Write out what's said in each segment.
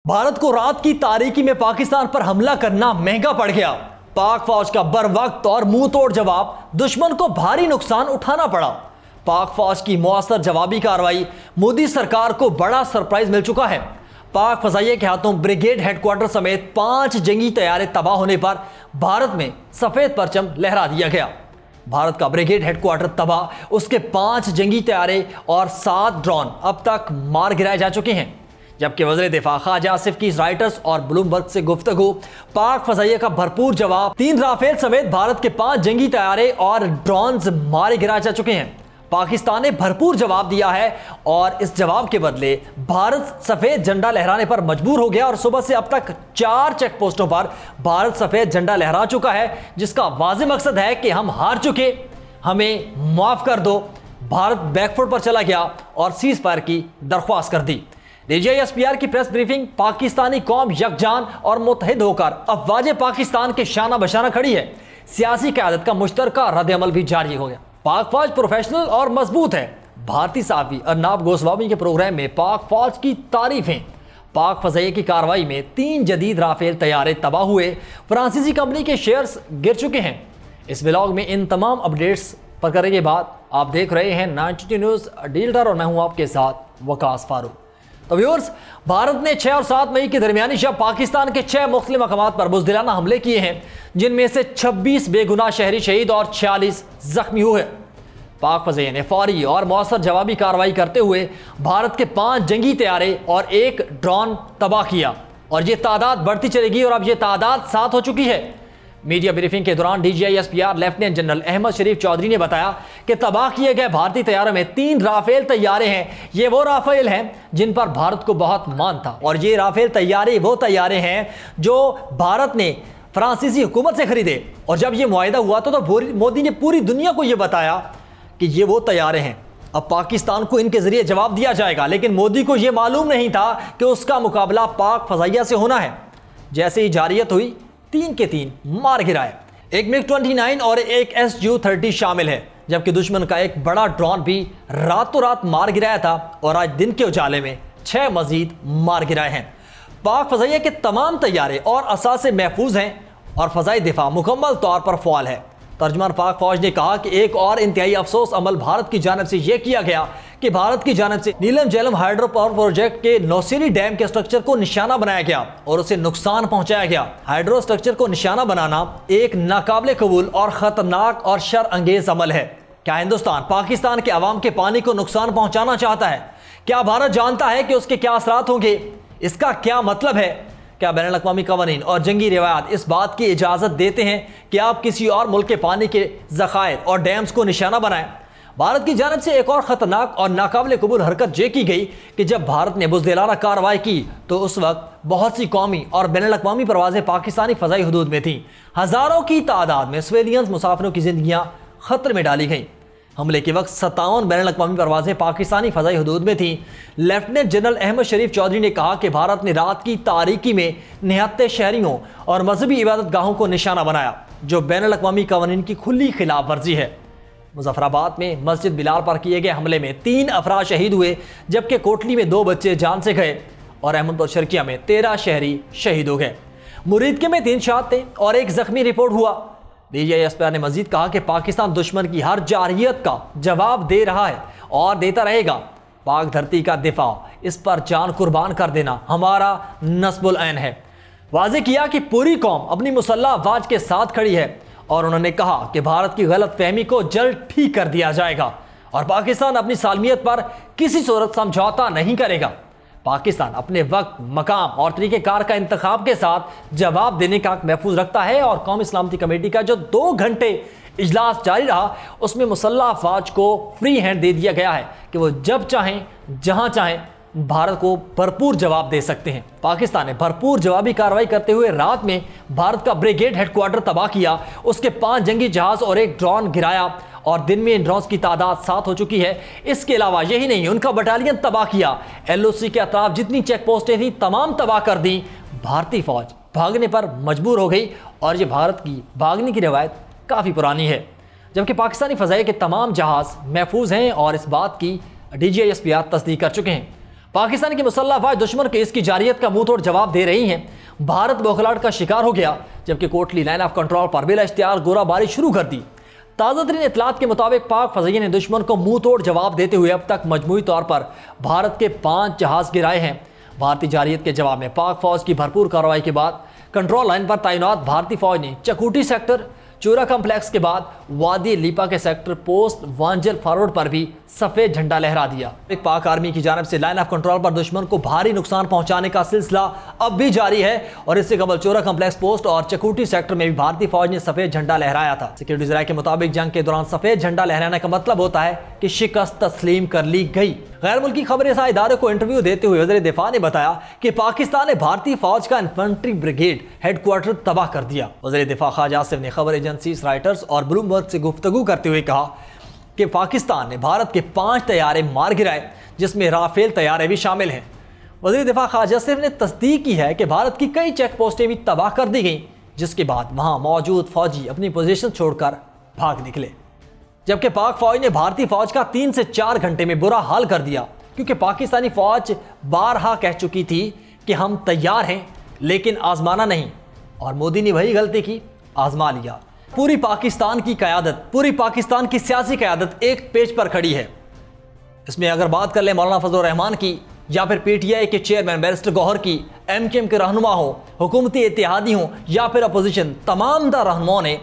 भारत को रात की तारीकी में पाकिस्तान पर हमला करना महंगा पड़ गया। पाक फौज का बर वक्त और मुंह तोड़ जवाब, दुश्मन को भारी नुकसान उठाना पड़ा। पाक फौज की मौसर जवाबी कार्रवाई, मोदी सरकार को बड़ा सरप्राइज मिल चुका है। पाक फजाइया के हाथों ब्रिगेड हेडक्वार्टर समेत 5 जंगी तैयारे तबाह होने पर भारत में सफेद परचम लहरा दिया गया। भारत का ब्रिगेड हेडक्वार्टर तबाह, उसके 5 जंगी तैयारे और 7 ड्रोन अब तक मार गिराए जा चुके हैं। जबकि वज़ीर दिफा ख्वाजा आसिफ की राइटर्स और ब्लूमबर्ग से गुफ्तगू, पाक फजाइया का भरपूर जवाब, 3 राफेल समेत भारत के 5 जंगी तैयारे और ड्रोन मारे गिराए जा चुके हैं। पाकिस्तान ने भरपूर जवाब दिया है और इस जवाब के बदले भारत सफेद झंडा लहराने पर मजबूर हो गया और सुबह से अब तक 4 चेक पोस्टों पर भारत सफेद झंडा लहरा चुका है, जिसका वाज़ेह मकसद है कि हम हार चुके, हमें माफ कर दो। भारत बैकफुट पर चला गया और सीज फायर की दरख्वास्त कर दी। DGISPR की प्रेस ब्रीफिंग, पाकिस्तानी कौम यकजान और मुत्तहिद होकर अफवाज पाकिस्तान के शाना बशाना खड़ी है। सियासी क़यादत का मुश्तरका रद्द-ए-अमल भी जारी हो गया। पाक फौज प्रोफेशनल और मजबूत है। भारतीय सहाफ़ी अर्नाब गोस्वामी के प्रोग्राम में पाक फौज की तारीफें। पाक फजाइया की कार्रवाई में 3 जदीद राफेल तैयारे तबाह हुए। फ्रांसीसी कंपनी के शेयर्स गिर चुके हैं। इस व्लॉग में इन तमाम अपडेट्स पर करने के बाद आप देख रहे हैं 92 न्यूज़ डिजिटल और मैं हूं आपके साथ वकास फारूक। तो व्यूअर्स, भारत ने 6 और 7 मई के दरमियानी शब पाकिस्तान के 6 मुख्तलिफ मकामात पर बुज़दिलाना हमले किए हैं, जिनमें से 26 बेगुनाह शहरी शहीद और 46 जख्मी हुए। पाक फज़ाइया ने फौरी और मौसर जवाबी कार्रवाई करते हुए भारत के 5 जंगी तैयारे और 1 ड्रोन तबाह किया और ये तादाद बढ़ती चलेगी और अब ये तादाद 7 हो चुकी है। मीडिया ब्रीफिंग के दौरान DGISPR लेफ्टिनेंट जनरल अहमद शरीफ चौधरी ने बताया कि तबाह किए गए भारतीय तैयारों में 3 राफेल तैयारे हैं। ये वो राफेल हैं जिन पर भारत को बहुत मान था और ये राफेल तैयारे वो तैयारे हैं जो भारत ने फ्रांसीसी हुकूमत से खरीदे। और जब ये मुआहिदा हुआ तो मोदी ने पूरी दुनिया को ये बताया कि ये वो तैयारे हैं, अब पाकिस्तान को इनके जरिए जवाब दिया जाएगा। लेकिन मोदी को यह मालूम नहीं था कि उसका मुकाबला पाक फजाइया से होना है। जैसे ही जारियत हुई, 3 के 3 मार गिराए। एक MiG-29 और एक Su-30 शामिल है, जबकि दुश्मन का एक बड़ा ड्रोन भी रातों रात मार गिराया था और आज दिन के उजाले में 6 मजीद मार गिराए हैं। पाक फजाइया के तमाम तैयारे और असासे महफूज हैं और फजाई दिफा मुकम्मल तौर पर फ़ाल है। तर्जुमान पाक फौज ने कहा कि एक और इंतहाई अफसोस अमल भारत की जानब से यह किया गया कि भारत की जानब से नीलम झेलम हाइड्रो पावर प्रोजेक्ट के नौसेरी डैम के स्ट्रक्चर को निशाना बनाया गया और उसे नुकसान पहुंचाया गया। हाइड्रो स्ट्रक्चर को निशाना बनाना एक नाकाबिले कबूल और खतरनाक और शर अंगेज अमल है। क्या हिंदुस्तान पाकिस्तान के अवाम के पानी को नुकसान पहुंचाना चाहता है? क्या भारत जानता है कि उसके क्या असरात होंगे? इसका क्या मतलब है? क्या बैनुल अक़वामी क़वानीन और जंगी रिवायात इस बात की इजाज़त देते हैं कि आप किसी और मुल्क के पानी के ज़खायर और डैम्स को निशाना बनाएं? भारत की जानब से एक और ख़तरनाक और नाकाबिले कबूल हरकत ये की गई कि जब भारत ने बुज़दिलाना कार्रवाई की तो उस वक्त बहुत सी कौमी और बैनुल अक़वामी परवाज़ें पाकिस्तानी फ़ज़ाई हदूद में थीं। हज़ारों की तादाद में सिविलियंस मुसाफिरों की ज़िंदगियाँ ख़तरे में डाली गईं। हमले के वक्त 57 बैनुल अक़वामी परवाज़ें पाकिस्तानी फ़ज़ाई हदूद में थीं। लेफ्टिनेंट जनरल अहमद शरीफ चौधरी ने कहा कि भारत ने रात की तारीकी में निहत्ते शहरियों और मजहबी इबादत गाहों को निशाना बनाया, जो बैनुल अक़वामी क़वानीन की खुली खिलाफ वर्जी है। मुज़फ़्फ़राबाद में मस्जिद बिलाल पर किए गए हमले में 3 अफराद शहीद हुए, जबकि कोटली में 2 बच्चे जान से गए और अहमदपुर शर्किया में 13 शहरी शहीद हो गए। मुरीदके में 3 शहादत थे और 1 ज़ख्मी रिपोर्ट हुआ। DGISPR ने मजीद कहा कि पाकिस्तान दुश्मन की हर जारहियत का जवाब दे रहा है और देता रहेगा। पाक धरती का दिफा, इस पर जान कुर्बान कर देना हमारा नस्बुल ऐन है। वाज़ेह किया कि पूरी कौम अपनी मुसल्लह अफ़वाज के साथ खड़ी है और उन्होंने कहा कि भारत की गलत फहमी को जल्द ठीक कर दिया जाएगा और पाकिस्तान अपनी सालमियत पर किसी सूरत समझौता नहीं करेगा। पाकिस्तान अपने वक्त, मकाम और तरीक़ेकार का इंतखाब के साथ जवाब देने का हक़ महफूज रखता है और कौमी सलामती कमेटी का जो 2 घंटे इजलास जारी रहा, उसमें मुसल्लह अफ़वाज को फ्री हैंड दे दिया गया है कि वो जब चाहें, जहां चाहें भारत को भरपूर जवाब दे सकते हैं। पाकिस्तान ने भरपूर जवाबी कार्रवाई करते हुए रात में भारत का ब्रिगेड हेडक्वार्टर तबाह किया, उसके 5 जंगी जहाज और 1 ड्रोन गिराया और दिन में इन ड्रोन्स की तादाद 7 हो चुकी है। इसके अलावा यही नहीं, उनका बटालियन तबाह किया। LOC के अतराफ जितनी चेक पोस्टें थी तमाम तबाह कर दी। भारतीय फौज भागने पर मजबूर हो गई और ये भारत की भागने की रवायत काफ़ी पुरानी है। जबकि पाकिस्तानी फ़ज़ाइया के तमाम जहाज़ महफूज हैं और इस बात की DGISPR तस्दीक कर चुके हैं। पाकिस्तान की मुसल्लह अफवाज दुश्मन के इसकी जारियत का मुंह तोड़ जवाब दे रही हैं। भारत बौखलाहट का शिकार हो गया जबकि कोटली लाइन ऑफ कंट्रोल पर बिला इख्तियार गोलाबारी शुरू कर दी। ताज़ा तरीन इतलात के मुताबिक पाक फज़ाइया ने दुश्मन को मुंह तोड़ जवाब देते हुए अब तक मजमूई तौर पर भारत के 5 जहाज गिराए हैं। भारतीय जारियत के जवाब में पाक फौज की भरपूर कार्रवाई के बाद कंट्रोल लाइन पर तैनात भारतीय फौज ने चकूटी सेक्टर, चोरा कम्प्लेक्स के बाद वादी लीपा के सेक्टर पोस्ट वांजल फॉरवर्ड पर भी सफेद झंडा लहरा दिया। एक पाक आर्मी की जानिब से लाइन ऑफ कंट्रोल पर दुश्मन को भारी नुकसान पहुंचाने का सिलसिला अब भी जारी है और इससे कबल चोरा कम्प्लेक्स पोस्ट और चकूटी सेक्टर में भी भारतीय फौज ने सफेद झंडा लहराया था। सिक्योरिटी ज़राए के मुताबिक जंग के दौरान सफेद झंडा लहराने का मतलब होता है कि शिकस्त तस्लीम कर ली गई। गैर मुल्की खबरें इदारे को इंटरव्यू देते हुए वज़ीर दिफा ने बताया कि पाकिस्तान ने भारतीय फौज का इन्फेंट्री ब्रिगेड हेडक्वार्टर तबाह कर दिया। वज़ीर दिफा ख्वाजा आसिफ ने खबर एजेंसी रॉयटर्स और ब्लूमबर्ग से गुफ्तगू करते हुए कहा कि पाकिस्तान ने भारत के 5 तैयारे मार गिराए जिसमें राफेल तैयारे भी शामिल हैं। वज़ीर दिफा ख्वाजा आसिफ ने तस्दीक की है कि भारत की कई चेक पोस्टें भी तबाह कर दी गईं जिसके बाद वहां मौजूद फौजी अपनी पोजीशन छोड़कर भाग निकले। जबकि पाक फौज ने भारतीय फौज का 3 से 4 घंटे में बुरा हाल कर दिया क्योंकि पाकिस्तानी फौज बारहा कह चुकी थी कि हम तैयार हैं लेकिन आजमाना नहीं, और मोदी ने वही गलती की, आजमा लिया। पूरी पाकिस्तान की क़यादत, पूरी पाकिस्तान की सियासी क़यादत एक पेज पर खड़ी है। इसमें अगर बात कर ले मौलाना फजल रहमान की या फिर पीटीआई के चेयरमैन बैरिस्टर गौहर की, एमकेएम के रहनुमा हो, हुकूमती इत्तेहादी हो या फिर अपोजिशन, तमाम रहनुमाओं ने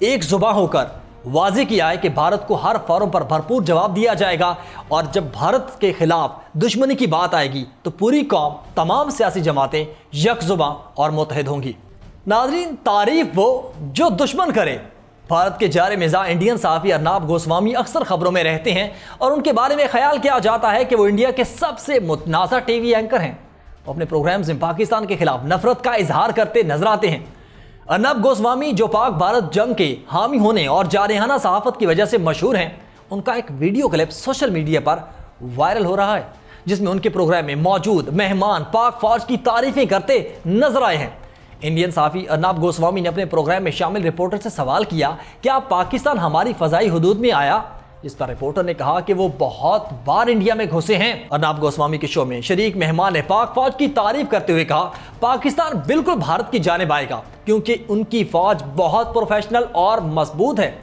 एक जुबान होकर वाज़ेह किया है कि भारत को हर फोरम पर भरपूर जवाब दिया जाएगा और जब भारत के खिलाफ दुश्मनी की बात आएगी तो पूरी कौम, तमाम सियासी जमातें यकजुबां और मुत्तहिद होंगी। नाज़रीन, तारीफ वो जो दुश्मन करे। भारत के जारे मिजाज इंडियन सहाफ़ी अर्नाब गोस्वामी अक्सर खबरों में रहते हैं और उनके बारे में ख्याल किया जाता है कि वो इंडिया के सबसे मुतनाज़ा टीवी एंकर हैं। वो अपने प्रोग्राम्स में पाकिस्तान के खिलाफ नफरत का इजहार करते नजर आते हैं। अर्नब गोस्वामी जो पाक भारत जंग के हामी होने और जारहाना सहाफ़त की वजह से मशहूर हैं, उनका एक वीडियो क्लिप सोशल मीडिया पर वायरल हो रहा है जिसमें उनके प्रोग्राम में मौजूद मेहमान पाक फौज की तारीफें करते नजर आए हैं। इंडियन सहाफ़ी अर्नब गोस्वामी ने अपने प्रोग्राम में शामिल रिपोर्टर से सवाल किया कि आप पाकिस्तान हमारी फ़ज़ाई हुदूद में आया, जिस पर रिपोर्टर ने कहा कि वो बहुत बार इंडिया में घुसे हैं। अर्नब गोस्वामी के शो में शरीक मेहमान ने पाक फौज की तारीफ करते हुए कहा पाकिस्तान बिल्कुल भारत की जानिब आएगा क्योंकि उनकी फौज बहुत प्रोफेशनल और मजबूत है।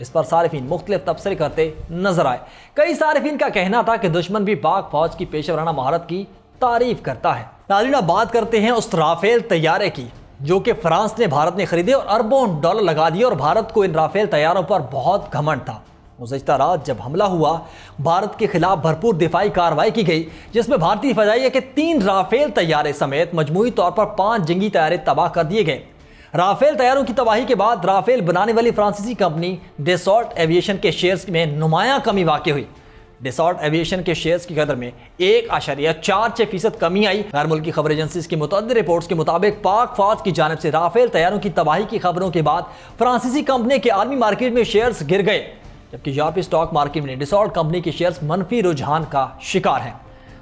इस पर सारिफीन मुख्तलिफ तबसरे करते नजर आए। कई सारिफीन का कहना था कि दुश्मन भी पाक फौज की पेशेवराना महारत की तारीफ करता है। नाज़रीन, अब बात करते हैं उस राफेल तैयारे की जो कि फ्रांस ने भारत ने खरीदे और अरबों डॉलर लगा दिए और भारत को इन राफेल तैयारों पर बहुत घमंड था। गुज़श्ता रात जब हमला हुआ, भारत के खिलाफ भरपूर दिफाई कार्रवाई की गई जिसमें भारतीय फ़ज़ाइया के 3 राफेल तैयारे समेत मजमूई तौर पर 5 जंगी तैयारे तबाह कर दिए गए। राफेल तैयारों की तबाही के बाद राफेल बनाने वाली फ्रांसीसी कंपनी डेसॉल्ट एविएशन के शेयर्स में नुमायां कमी वाक़ हुई। डेसॉल्ट एविएशन के शेयर्स की कदर में 1.46% कमी आई। गैर मुल्की खबर एजेंसीज की मुतअद्दिद रिपोर्ट्स के मुताबिक पाक फौज की जानिब से राफेल तैयारों की तबाही की खबरों के बाद फ्रांसीसी कंपनी के आलमी मार्केट में शेयर्स गिर गए, जबकि यूरोपीय स्टॉक मार्केट में डेसॉल्ट कंपनी के शेयर्स मनफी रुझान का शिकार हैं।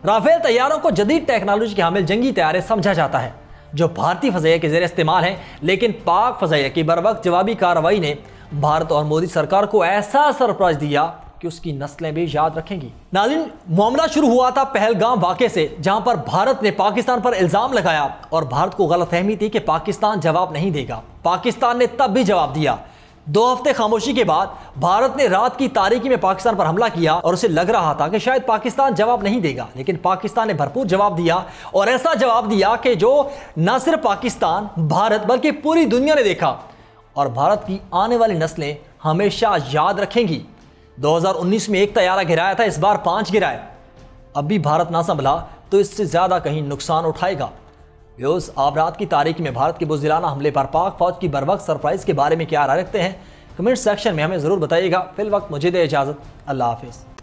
राफेल तैयारों को जदीद टेक्नोलॉजी के हामिल जंगी तैयारे समझा जाता है जो भारतीय फ़ज़ाइया के ज़ेर इस्तेमाल हैं, लेकिन पाक फ़ज़ाइया की बरवक्त जवाबी कार्रवाई ने भारत और मोदी सरकार को ऐसा सरप्राइज दिया कि उसकी नस्लें भी याद रखेंगी। नाज़रीन, मामला शुरू हुआ था पहलगाम वाक़े से जहां पर भारत ने पाकिस्तान पर इल्ज़ाम लगाया और भारत को गलतफहमी थी कि पाकिस्तान जवाब नहीं देगा। पाकिस्तान ने तब भी जवाब दिया। 2 हफ्ते खामोशी के बाद भारत ने रात की तारीकी में पाकिस्तान पर हमला किया और उसे लग रहा था कि शायद पाकिस्तान जवाब नहीं देगा, लेकिन पाकिस्तान ने भरपूर जवाब दिया और ऐसा जवाब दिया कि जो न सिर्फ पाकिस्तान, भारत बल्कि पूरी दुनिया ने देखा और भारत की आने वाली नस्लें हमेशा याद रखेंगी। 2019 में 1 तैयारा गिराया था, इस बार 5 गिराए। अब भी भारत ना संभला तो इससे ज़्यादा कहीं नुकसान उठाएगा। व्यूअर्स, आप रात की तारीख में भारत के बुज़दिलाना हमले पर पाक फौज की बरवक्त सरप्राइज़ के बारे में क्या राय रखते हैं? कमेंट सेक्शन में हमें ज़रूर बताइएगा। फिल वक्त मुझे दे इजाज़त। अल्लाह हाफिज़।